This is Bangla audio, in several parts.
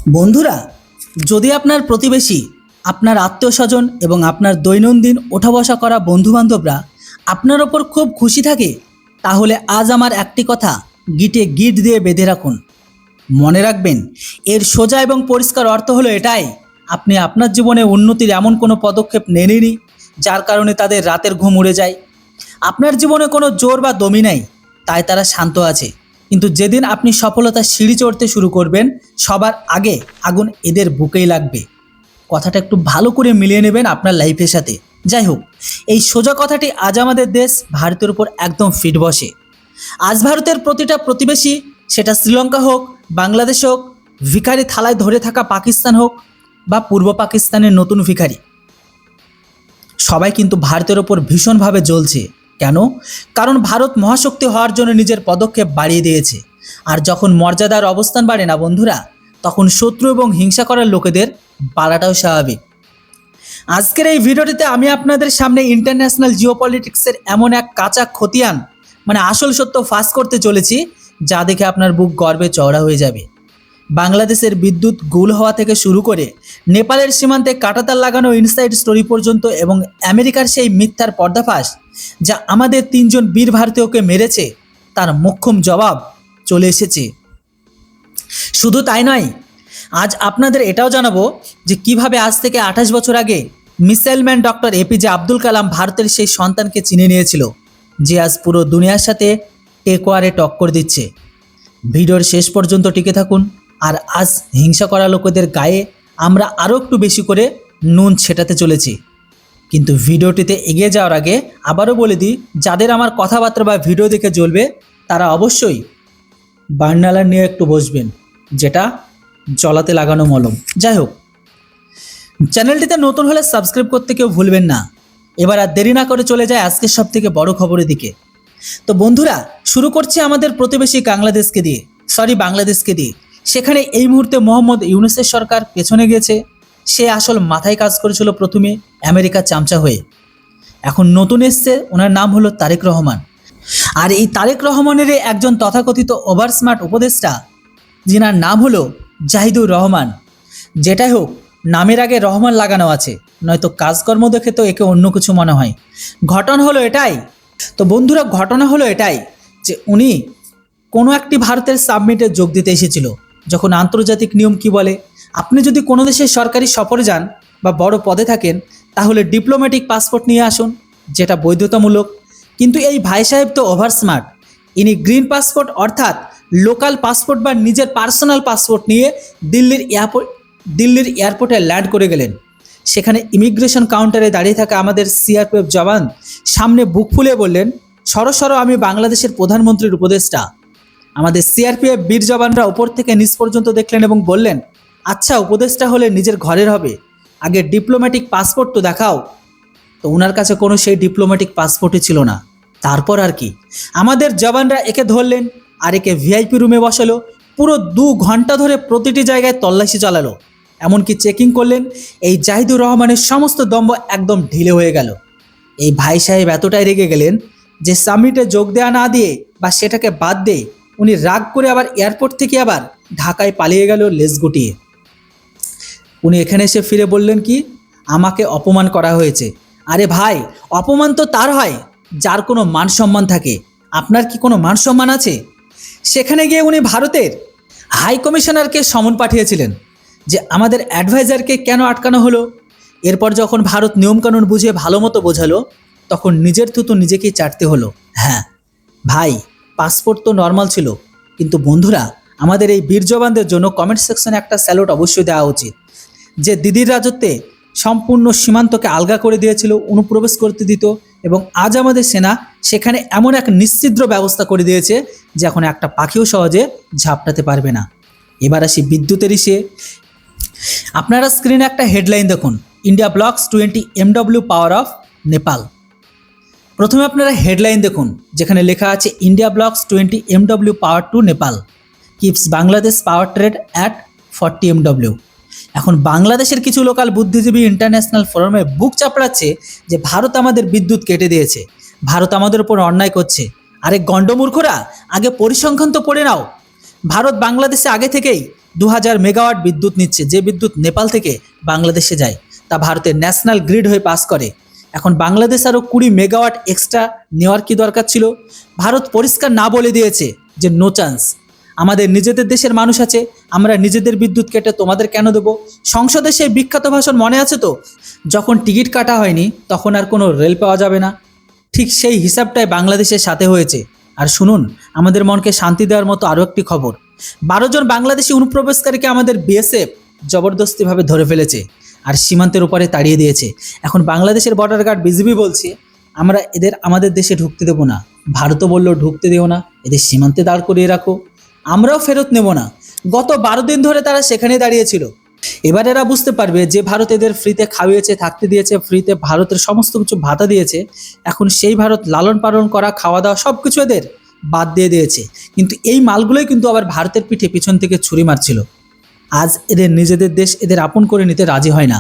বন্ধুরা, যদি আপনার প্রতিবেশী, আপনার আত্মীয়স্বজন এবং আপনার দৈনন্দিন ওঠা বসা করা বন্ধুবান্ধবরা আপনার ওপর খুব খুশি থাকে, তাহলে আজ আমার একটি কথা গিটে গিট দিয়ে বেঁধে রাখুন। মনে রাখবেন, এর সোজা এবং পরিষ্কার অর্থ হলো এটাই: আপনি আপনার জীবনে উন্নতির এমন কোনো পদক্ষেপ নেননি যার কারণে তাদের রাতের ঘুম উড়ে যায়। আপনার জীবনে কোনো জোর বা দমি নাই, তাই তারা শান্ত আছে। কিন্তু যেদিন আপনি সফলতার সিঁড়ি চড়তে শুরু করবেন, সবার আগে আগুন এদের বুকেই লাগবে। কথাটা একটু ভালো করে মিলিয়ে নেবেন আপনার লাইফের সাথে। যাই হোক, এই সোজা কথাটি আজ আমাদের দেশ ভারতের উপর একদম ফিট বসে। আজ ভারতের প্রতিটা প্রতিবেশী, সেটা শ্রীলঙ্কা হোক, বাংলাদেশ হোক, ভিখারি থালায় ধরে থাকা পাকিস্তান হোক বা পূর্ব পাকিস্তানের নতুন ভিখারি, সবাই কিন্তু ভারতের ওপর ভীষণভাবে জ্বলছে। কেন? কারণ ভারত মহাশক্তি হওয়ার জন্য নিজের পদক্ষেপ বাড়িয়ে দিয়েছে। আর যখন মর্যাদার অবস্থান বাড়ে না বন্ধুরা, তখন শত্রু এবং হিংসা করার লোকেদের বাড়াটাও স্বাভাবিক। আজকের এই ভিডিওটিতে আমি আপনাদের সামনে ইন্টারন্যাশনাল জিওপলিটিক্সের এমন এক কাঁচা খতিয়ান, আসল সত্য ফাঁস করতে চলেছি, যা দেখে আপনার বুক গর্বে চওড়া হয়ে যাবে। বাংলাদেশের বিদ্যুৎ গুল হওয়া থেকে শুরু করে নেপালের সীমান্তে কাঁটাতার লাগানো ইনসাইড স্টোরি পর্যন্ত, এবং আমেরিকার সেই মিথ্যার পর্দাফাশ যা আমাদের 3জন বীর ভারতীয়কে মেরেছে, তার মোক্ষম জবাব চলে এসেছে। শুধু তাই নয়, আজ আপনাদের এটাও জানাবো যে কিভাবে আজ থেকে 28 বছর আগে missile man doctor APJ Abdul Kalam ভারতের সেই সন্তানকে চিনে নিয়েছিল, যে আজ পুরো দুনিয়ার সাথে টেকওয়ারে টক্কর দিচ্ছে। ভিডিওর শেষ পর্যন্ত টিকে থাকুন, আর আজ হিংসা করা লোকেদের গায়ে আমরা আরও একটু বেশি করে নুন ছেটাতে চলেছি। কিন্তু ভিডিওটিতে এগিয়ে যাওয়ার আগে আবারও বলে দিই, যাদের আমার কথাবার্তা বা ভিডিও দেখে জ্বলবে, তারা অবশ্যই বার্নালার নিয়ে একটু বসবেন, যেটা জলাতে লাগানো মলম। যাই হোক, চ্যানেলটিতে নতুন হলে সাবস্ক্রাইব করতে কেউ ভুলবেন না। এবার আর দেরি না করে চলে যায় আজকের সব থেকে বড় খবরের দিকে। তো বন্ধুরা, শুরু করছি আমাদের প্রতিবেশী বাংলাদেশকে দিয়ে। সেখানে এই মুহূর্তে মোহাম্মদ ইউনূসের সরকার পেছনে গেছে। সে আসল মাথায় কাজ করেছিল প্রথমে আমেরিকার চামচা হয়ে। এখন নতুন এসছে, ওনার নাম হলো তারেক রহমান। আর এই তারেক রহমানের একজন তথাকথিত ওভার স্মার্ট উপদেষ্টা, যিনার নাম হলো জাহিদুর রহমান। যেটাই হোক, নামের আগে রহমান লাগানো আছে, নয়তো কাজকর্ম দেখে তো একে অন্য কিছু মনে হয়। ঘটনা হলো এটাই যে উনি কোনো একটি ভারতের সাবমিটে যোগ দিতে এসেছিল। যখন আন্তর্জাতিক নিয়ম কি বলে, আপনি যদি কোনো দেশের সরকারি সফরে যান বা বড় পদে থাকেন, তাহলে ডিপ্লোম্যাটিক পাসপোর্ট নিয়ে আসুন, যেটা বৈধতামূলক। কিন্তু এই ভাই সাহেব তো ওভার স্মার্ট। ইনি গ্রিন পাসপোর্ট, অর্থাৎ লোকাল পাসপোর্ট বা নিজের পার্সোনাল পাসপোর্ট নিয়ে দিল্লির এয়ারপোর্টে ল্যান্ড করে গেলেন। সেখানে ইমিগ্রেশন কাউন্টারে দাঁড়িয়ে থাকা আমাদের সিআরপিএফ জওয়ান সামনে বুক ফুলে বললেন, সরো আমি বাংলাদেশের প্রধানমন্ত্রীর উপদেষ্টা। আমাদের সিআরপিএফ বীর জওয়ানরা উপর থেকে নিচ পর্যন্ত দেখলেন এবং বললেন, আচ্ছা, উপদেষ্টা হলে নিজের ঘরের হবে, আগে ডিপ্লোম্যাটিক পাসপোর্ট তো দেখাও। তো ওনার কাছে কোনো সেই ডিপ্লোম্যাটিক পাসপোর্টই ছিল না। তারপর আর কি, আমাদের জওয়ানরা একে ধরলেন আর একে ভিআইপি রুমে বসালো। পুরো 2 ঘন্টা ধরে প্রতিটি জায়গায় তল্লাশি চালালো, এমনকি চেকিং করলেন। এই জাহিদুর রহমানের সমস্ত দম্ভ একদম ঢিলে হয়ে গেল। এই ভাই সাহেব এতটাই রেগে গেলেন যে সামিটে যোগ দেওয়া না দিয়ে বা সেটাকে বাদ দিয়ে উনি রাগ করে আবার এয়ারপোর্ট থেকে আবার ঢাকায় পালিয়ে গেল লেজ গুটিয়ে। উনি এখানে এসে ফিরে বললেন কি, আমাকে অপমান করা হয়েছে। আরে ভাই, অপমান তো তার হয় যার কোনো মান সম্মান থাকে। আপনার কি কোনো মান সম্মান আছে? সেখানে গিয়ে উনি ভারতের হাই কমিশনারকে সমন পাঠিয়েছিলেন যে আমাদের অ্যাডভাইজারকে কেন আটকানো হলো। এরপর যখন ভারত নিয়মকানুন বুঝে ভালো মতো বোঝালো, তখন নিজের থুতু নিজেকেই চাটতে হলো। হ্যাঁ ভাই, পাসপোর্ট তো নর্মাল ছিল, কিন্তু বন্ধুরা, আমাদের এই বীর জওয়ানদের জন্য কমেন্ট সেকশনে একটা স্যালুট অবশ্যই দেওয়া উচিত, যে দিদির রাজত্বে সম্পূর্ণ সীমান্তকে আলগা করে দিয়েছিল, অনুপ্রবেশ করতে দিত, এবং আজ আমাদের সেনা সেখানে এমন এক নিশ্ছিদ্র ব্যবস্থা করে দিয়েছে যে এখন একটা পাখিও সহজে ঝাপটাতে পারবে না। এবার আসি বিদ্যুতের ইস্যে। আপনারা স্ক্রিনে একটা হেডলাইন দেখুন, India blocks 20 MW power of Nepal. প্রথমে আপনারা হেডলাইন দেখুন, যেখানে লেখা আছে India blocks 20 MW power to Nepal, keeps Bangladesh power trade at 40 MW। এখন বাংলাদেশের কিছু লোকাল বুদ্ধিজীবী ইন্টারন্যাশনাল ফোরামে বুক চাপড়াচ্ছে যে ভারত আমাদের বিদ্যুৎ কেটে দিয়েছে, ভারত আমাদের উপর অন্যায় করছে। আরে গণ্ডমূর্খরা, আগে পরিসংখ্যান তো পড়ে নাও। ভারত বাংলাদেশে আগে থেকেই 2000 মেগাওয়াট বিদ্যুৎ নিচ্ছে, যে বিদ্যুৎ নেপাল থেকে বাংলাদেশে যায় তা ভারতের ন্যাশনাল গ্রিড হয়ে পাস করে। এখন বাংলাদেশ আরও 20 মেগাওয়াট এক্সট্রা নেওয়ার কি দরকার ছিল? ভারত পরিষ্কার না বলে দিয়েছে যে নো চান্স, আমাদের নিজেদের দেশের মানুষ আছে, আমরা নিজেদের বিদ্যুৎ কেটে তোমাদের কেন দেবো? সংসদে সেই বিখ্যাত ভাষণ মনে আছে তো, যখন টিকিট কাটা হয়নি তখন আর কোনো রেল পাওয়া যাবে না। ঠিক সেই হিসাবটাই বাংলাদেশের সাথে হয়েছে। আর শুনুন, আমাদের মনকে শান্তি দেওয়ার মতো আরও একটি খবর, 12 জন বাংলাদেশি অনুপ্রবেশকারীকে আমাদের বিএসএফ জবরদস্তিভাবে ধরে ফেলেছে আর সীমান্তের উপরে তাড়িয়ে দিয়েছে। এখন বাংলাদেশের বর্ডার গার্ড বিজিবি বলছে আমরা এদের আমাদের দেশে ঢুকতে দেবো না। ভারতও বলল ঢুকতে দিও না, এদের সীমান্তে দাঁড় করিয়ে রাখো, আমরাও ফেরত নেব না। গত 12 দিন ধরে তারা সেখানেই দাঁড়িয়েছিল। এবার এরা বুঝতে পারবে যে ভারত এদের ফ্রিতে খাওয়িয়েছে, থাকতে দিয়েছে, ফ্রিতে ভারতের সমস্ত কিছু ভাতা দিয়েছে। এখন সেই ভারত লালন পালন করা, খাওয়া দাওয়া সব কিছু এদের বাদ দিয়ে দিয়েছে। কিন্তু এই মালগুলোই কিন্তু আবার ভারতের পিঠে পিছন থেকে ছুরি মারছিল। আজ এদের নিজেদের দেশ এদের আপন করে নিতে রাজি হয় না।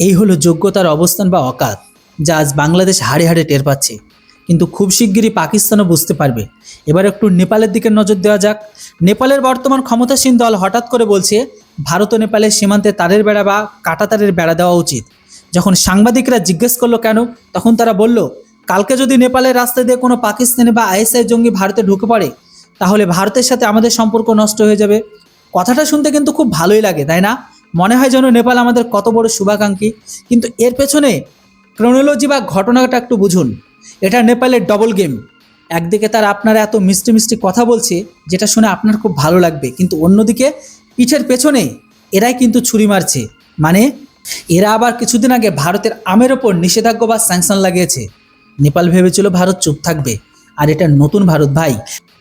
এই হলো যোগ্যতার অবস্থান বা অকাত, যা আজ বাংলাদেশ হাড়ে হাড়ে টের পাচ্ছে। কিন্তু খুব শিগগিরই পাকিস্তানও বুঝতে পারবে। এবার একটু নেপালের দিকে নজর দেওয়া যাক। নেপালের বর্তমান ক্ষমতাসীন দল হঠাৎ করে বলছে ভারত ও নেপালের সীমান্তে তারের বেড়া বা কাঁটাতারের বেড়া দেওয়া উচিত। যখন সাংবাদিকরা জিজ্ঞেস করলো কেন, তখন তারা বলল কালকে যদি নেপালের রাস্তা দিয়ে কোনো পাকিস্তানি বা আইএসআই জঙ্গি ভারতে ঢুকে পড়ে তাহলে ভারতের সাথে আমাদের সম্পর্ক নষ্ট হয়ে যাবে। কথাটা শুনতে কিন্তু খুব ভালোই লাগে, তাই না? মনে হয় যেন নেপাল আমাদের কত বড় শুভাকাঙ্ক্ষী। কিন্তু এর পেছনে ক্রোনোলজি বা ঘটনাটা একটু বুঝুন। এটা নেপালের ডবল গেম। একদিকে তারা আপনারা এত মিষ্টি মিষ্টি কথা বলছে যেটা শুনে আপনার খুব ভালো লাগবে, কিন্তু অন্যদিকে পিঠের পেছনে এরাই কিন্তু ছুরি মারছে। মানে এরা আবার কিছুদিন আগে ভারতের আমের ওপর নিষেধাজ্ঞা বা স্যাংশন লাগিয়েছে। নেপাল ভেবেছিল ভারত চুপ থাকবে, আর এটা নতুন ভারত ভাই।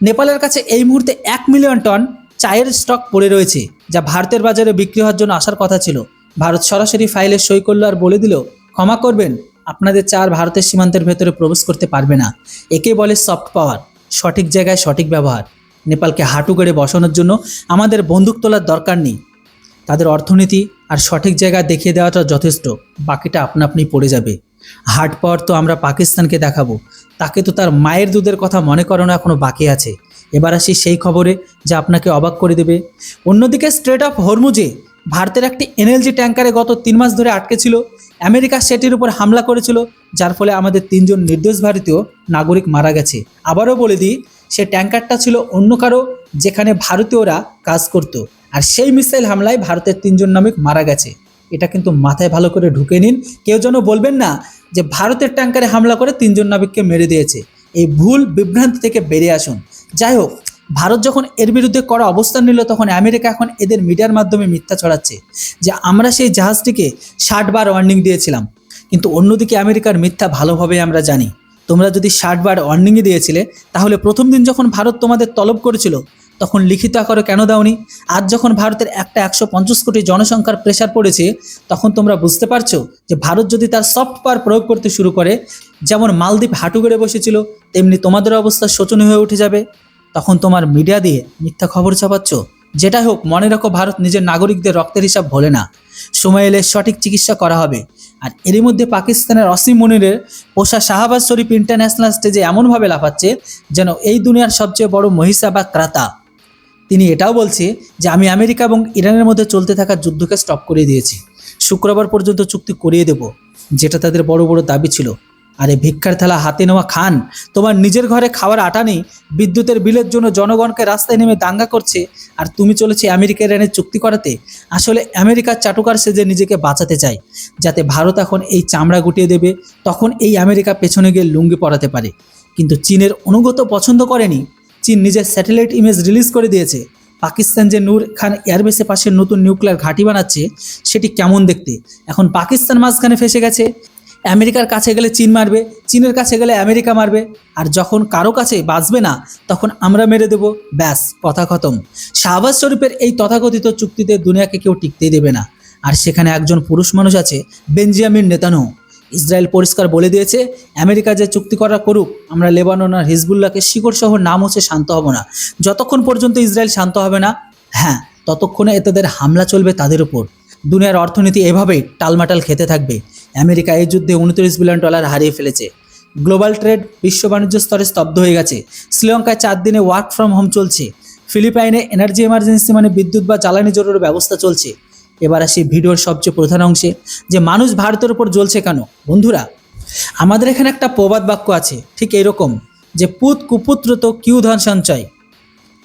নেপালের কাছে এই মুহূর্তে 1 মিলিয়ন টন চায়ের স্টক পড়ে রয়েছে, যা ভারতের বাজারে বিক্রি হওয়ার জন্য আসার কথা ছিল। ভারত সরাসরি ফাইলে সই করলো আর বলে দিল ক্ষমা করবেন, আপনাদের চা আর ভারতের সীমান্তের ভেতরে প্রবেশ করতে পারবে না। একে বলে সফট পাওয়ার, সঠিক জায়গায় সঠিক ব্যবহার। নেপালকে হাঁটু গেড়ে বসানোর জন্য আমাদের বন্দুক তোলার দরকার নেই। তাদের অর্থনীতি আর সঠিক জায়গা দেখিয়ে দেওয়াটা যথেষ্ট, বাকিটা আপনা আপনি পড়ে যাবে। হার্ড পাওয়ার তো আমরা পাকিস্তানকে দেখাবো, তাকে তো তার মায়ের দুধের কথা মনে করানো এখনও বাকি আছে। এবার আসি সেই খবরে যা আপনাকে অবাক করে দেবে। অন্যদিকে স্ট্রেট অফ হরমুজে ভারতের একটি এনএলজি ট্যাঙ্কারে গত 3 মাস ধরে আটকে ছিল। আমেরিকা সেটির উপর হামলা করেছিল, যার ফলে আমাদের 3 জন নির্দোষ ভারতীয় নাগরিক মারা গেছে। আবারও বলে দিই, সে ট্যাঙ্কারটা ছিল অন্য কারো, যেখানে ভারতীয়রা কাজ করত, আর সেই মিসাইল হামলায় ভারতের 3 জন নাবিক মারা গেছে। এটা কিন্তু মাথায় ভালো করে ঢুকে নিন। কেউ যেন বলবেন না যে ভারতের ট্যাঙ্কারে হামলা করে 3 জন নাবিককে মেরে দিয়েছে। এই ভুল বিভ্রান্তি থেকে বেরিয়ে আসুন। যাই হোক, ভারত যখন এর বিরুদ্ধে কড়া অবস্থান নিল, তখন আমেরিকা এখন এদের মিডিয়ার মাধ্যমে মিথ্যা ছড়াচ্ছে যে আমরা সেই জাহাজটিকে 60 বার ওয়ার্নিং দিয়েছিলাম। কিন্তু অন্যদিকে আমেরিকার মিথ্যা ভালোভাবে আমরা জানি। তোমরা যদি 60 বার ওয়ার্নিংই দিয়েছিলে, তাহলে প্রথম দিন যখন ভারত তোমাদের তলব করেছিল তখন লিখিত আকারে কেন দাওনি? আজ যখন ভারতের একটা 150 কোটি জনসংখ্যার প্রেসার পড়েছে, তখন তোমরা বুঝতে পারছো যে ভারত যদি তার সফট পাওয়ার প্রয়োগ করতে শুরু করে, যেমন মালদ্বীপ হাঁটু গেড়ে বসেছিল, তেমনি তোমাদের অবস্থা শোচনীয় হয়ে উঠে যাবে। তখন তোমার মিডিয়া দিয়ে মিথ্যা খবর ছাপাচ্ছ। যেটাই হোক, মনে রাখো ভারত নিজের নাগরিকদের রক্তের হিসাব ভোলে না। সময় এলে সঠিক চিকিৎসা করা হবে। আর এরই মধ্যে পাকিস্তানের অসীম মনিরের পোষা শাহবাজ শরীফ ইন্টারন্যাশনাল স্টেজে এমনভাবে লাফাচ্ছে যেন এই দুনিয়ার সবচেয়ে বড় মহিষা বা ক্রাতা। তিনি এটাও বলছে যে আমি আমেরিকা এবং ইরানের মধ্যে চলতে থাকা যুদ্ধকে স্টপ করিয়ে দিয়েছি, শুক্রবার পর্যন্ত চুক্তি করিয়ে দেব, যেটা তাদের বড় বড় দাবি ছিল। আরে ভিক্ষার থালা হাতে নেওয়া খান, তোমার নিজের ঘরে খাওয়ার আটা নেই, বিদ্যুতের বিলের জন্য জনগণকে রাস্তায় নেমে দাঙ্গা করছে, আর তুমি চলেছে আমেরিকা ইরানের চুক্তি করাতে। আসলে আমেরিকার চাটুকার সেজে নিজেকে বাঁচাতে চায়, যাতে ভারত এখন এই চামড়া গুটিয়ে দেবে, তখন এই আমেরিকা পেছনে গিয়ে লুঙ্গি পরাতে পারে। কিন্তু চীনের অনুগত পছন্দ করেনি। চীন নিজের স্যাটেলাইট ইমেজ রিলিজ করে দিয়েছে। পাকিস্তান যে নূর খান এয়ারবেসের পাশে নতুন নিউক্লিয়ার ঘাঁটি বানাচ্ছে, সেটি কেমন দেখতে। এখন পাকিস্তান মাঝখানে ফেসে গেছে। আমেরিকার কাছে গেলে চীন মারবে, চীনের কাছে গেলে আমেরিকা মারবে, আর যখন কারো কাছে বাঁচবে না তখন আমরা মেরে দেব। ব্যাস, কথা খতম। শাহবাজ শরীফের এই তথাকথিত চুক্তিতে দুনিয়াকে কেউ টিকতেই দেবে না। আর সেখানে একজন পুরুষ মানুষ আছে, বেঞ্জামিন নেতানিয়াহু। ইসরায়েল পরিষ্কার বলে দিয়েছে আমেরিকা যে চুক্তি করা করুক, আমরা লেবানন আর হিজবুল্লাহকে শিকড় সহ নাম হচ্ছে শান্ত হব না। যতক্ষণ পর্যন্ত ইসরায়েল শান্ত হবে না, হ্যাঁ, ততক্ষণে তাদের হামলা চলবে তাদের উপর। দুনিয়ার অর্থনীতি এভাবেই টালমাটাল খেতে থাকবে। আমেরিকা এই যুদ্ধে $29 বিলিয়ন হারিয়ে ফেলেছে। গ্লোবাল ট্রেড, বিশ্ব বাণিজ্য স্তরে স্তব্ধ হয়ে গেছে। শ্রীলঙ্কায় 4 দিনে ওয়ার্ক ফ্রম হোম চলছে। ফিলিপাইনে এনার্জি এমার্জেন্সি মানে বিদ্যুৎ বা জ্বালানি জোরের ব্যবস্থা চলছে। এবার আসি ভিডিওর সবচেয়ে প্রধান অংশে, যে মানুষ ভারতের উপর জ্বলছে কেন। বন্ধুরা, আমাদের এখানে একটা প্রবাদ বাক্য আছে ঠিক এরকম, যে পুত কুপুত্র তো কিউ ধন সঞ্চয়।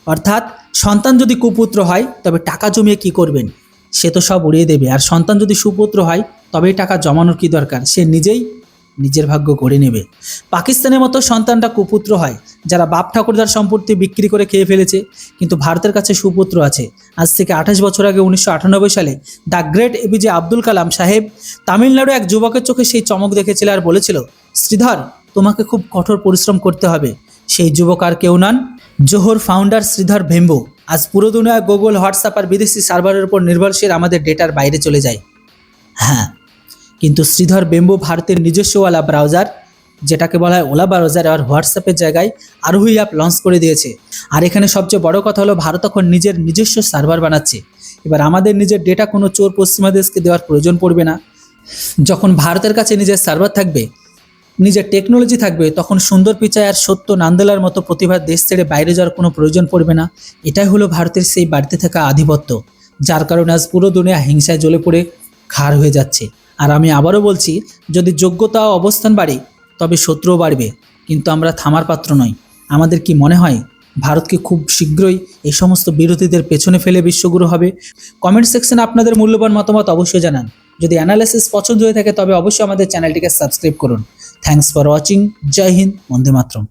অর্থাৎ সন্তান যদি কুপুত্র হয় তবে টাকা জমিয়ে কি করবেন, সে তো সব উড়িয়ে দেবে। আর সন্তান যদি সুপুত্র হয় তবেই টাকা জমানোর কি দরকার, সে নিজেই নিজের ভাগ্য গড়ে নেবে। পাকিস্তানের মতো সন্তানটা কুপুত্র হয়, যারা বাপ ঠাকুরদার সম্পত্তি বিক্রি করে খেয়ে ফেলেছে, কিন্তু ভারতের কাছে সুপুত্র আছে। আজ থেকে 28 বছর আগে 1998 সালে দ্য গ্রেট এপিজে আব্দুল কালাম সাহেব তামিলনাড়ু এক যুবকের চোখে সেই চমক দেখেছিল আর বলেছিল, শ্রীধর তোমাকে খুব কঠোর পরিশ্রম করতে হবে। সেই যুবক আর কেউ নন, জোহর ফাউন্ডার শ্রীধর ভেম্বু। আজ পুরো দুনিয়ায় গুগল, হোয়াটসঅ্যাপ আর বিদেশি সার্ভারের উপর নির্ভরশীল আমাদের ডেটার বাইরে চলে যায়। হ্যাঁ, কিন্তু শ্রীধর বেম্বু ভারতের নিজস্ব ওলা ব্রাউজার, যেটাকে বলা হয় ওলা ব্রাউজার, আর হোয়াটসঅ্যাপের জায়গায় আরোহী অ্যাপ লঞ্চ করে দিয়েছে। আর এখানে সবচেয়ে বড় কথা হলো, ভারত এখন নিজের নিজস্ব সার্ভার বানাচ্ছে। এবার আমাদের নিজের ডেটা কোনো চোর পশ্চিমা দেশকে দেওয়ার প্রয়োজন পড়বে না। যখন ভারতের কাছে নিজের সার্ভার থাকবে, নিজের টেকনোলজি থাকবে, তখন সুন্দর পিচাই আর সত্য নান্দেলার মতো প্রতিভার দেশ ছেড়ে বাইরে যাওয়ার কোনো প্রয়োজন পড়বে না। এটাই হলো ভারতের সেই বাড়িতে থাকা আধিপত্য, যার কারণে আজ পুরো দুনিয়া হিংসায় জ্বলে পড়ে খার হয়ে যাচ্ছে। আর আমি আবারও বলছি, যদি যোগ্যতা ও অবস্থান বাড়ে তবে শত্রুও বাড়বে, কিন্তু আমরা থামার পাত্র নই। আমাদের কি মনে হয় ভারতকে খুব শীঘ্রই এই সমস্ত বিরোধীদের পেছনে ফেলে বিশ্বগুরু হবে? কমেন্ট সেকশনে আপনাদের মূল্যবান মতামত অবশ্যই জানান। যদি অ্যানালাইসিস পছন্দ হয়ে থাকে তবে অবশ্যই আমাদের চ্যানেলটিকে সাবস্ক্রাইব করুন। Thanks for watching. জয় হিন্দ, বন্দে মাতরম।